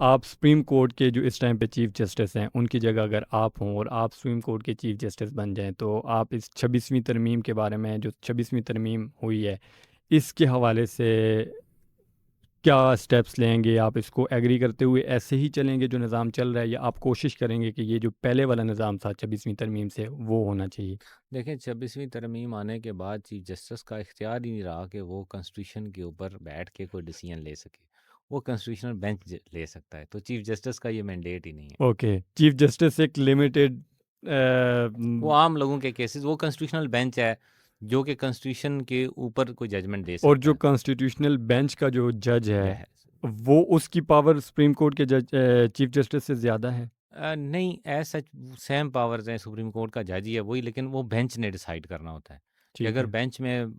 आप supreme court के जो इस टाइम पे चीफ जस्टिस हैं उनकी जगह अगर आप हों और आप सुप्रीम कोर्ट के चीफ जस्टिस बन जाएं, तो आप इस 26वीं तरमीम के बारे में, जो 26वीं तरमीम हुई है, इसके हवाले से क्या स्टेप्स लेंगे? आप इसको एग्री करते हुए ऐसे ही चलेंगे जो निज़ाम चल रहा है, या आप कोशिश करेंगे कि ये जो पहले वाला निज़ाम था 26वीं तरमीम से, वो होना चाहिए? देखें, 26वीं तरमीम आने के बाद चीफ जस्टिस का इख्तियार ही नहीं रहा कि वो कॉन्स्टिट्यूशन के ऊपर बैठ के कोई डिसीजन ले सके। वो कॉन्स्टिट्यूशनल बेंच ले सकता है, तो चीफ जस्टिस का ये मैंडेट ही नहीं है। ओके, चीफ जस्टिस एक लिमिटेड वो आम लोगों के केसेस, वो कॉन्स्टिट्यूशनल बेंच है जो कि कॉन्स्टिट्यूशन के ऊपर कोई जजमेंट दे और सकता जो है। कॉन्स्टिट्यूशनल बेंच का जो जज है, जह वो उसकी पावर सुप्रीम कोर्ट के जज चीफ जस्टिस से ज़्यादा है? नहीं, एज सच सेम पावर्स हैं, सुप्रीम कोर्ट का जज ही है वही, लेकिन वो बेंच ने डिसाइड करना होता है कि ठीक अगर है। बेंच में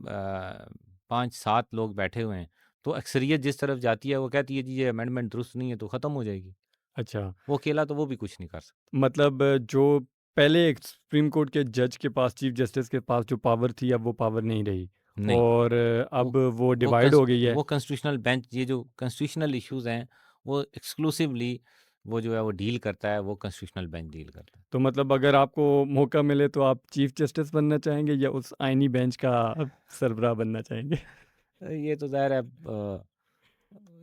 5-7 लोग बैठे हुए हैं, तो अक्सरियत जिस तरफ जाती है वो कहती है जी ये अमेंडमेंट दुरुस्त नहीं है, तो ख़त्म हो जाएगी। अच्छा, वो अकेला तो वो भी कुछ नहीं कर सकता। मतलब जो पहले एक सुप्रीम कोर्ट के जज के पास, चीफ जस्टिस के पास जो पावर थी, अब वो पावर नहीं रही, नहीं, और वो अब वो डिवाइड हो गई है। वो कॉन्स्टिट्यूशनल बेंच, ये जो कॉन्स्टिट्यूशनल इश्यूज़ हैं, वो एक्सक्लूसिवली वो जो है वो डील करता है, वो कॉन्स्टिट्यूशनल बेंच डील करता है। तो मतलब अगर आपको मौका मिले तो आप चीफ जस्टिस बनना चाहेंगे, या उस आईनी बेंच का सरबराह बनना चाहेंगे? ये तो ज़ाहिर है,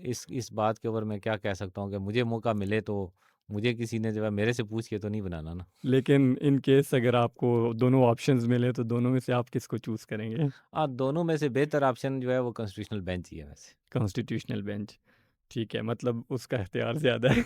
इस बात के ऊपर मैं क्या कह सकता हूँ कि मुझे मौका मिले तो मुझे किसी ने जो है मेरे से पूछ के तो नहीं बनाना ना। लेकिन इन केस अगर आपको दोनों ऑप्शंस मिले, तो दोनों में से आप किसको चूज़ करेंगे? दोनों में से बेहतर ऑप्शन जो है वो कॉन्स्टिट्यूशनल बेंच ही है वैसे। Constitutional bench. ठीक है, मतलब उसका इख्तियार ज़्यादा है।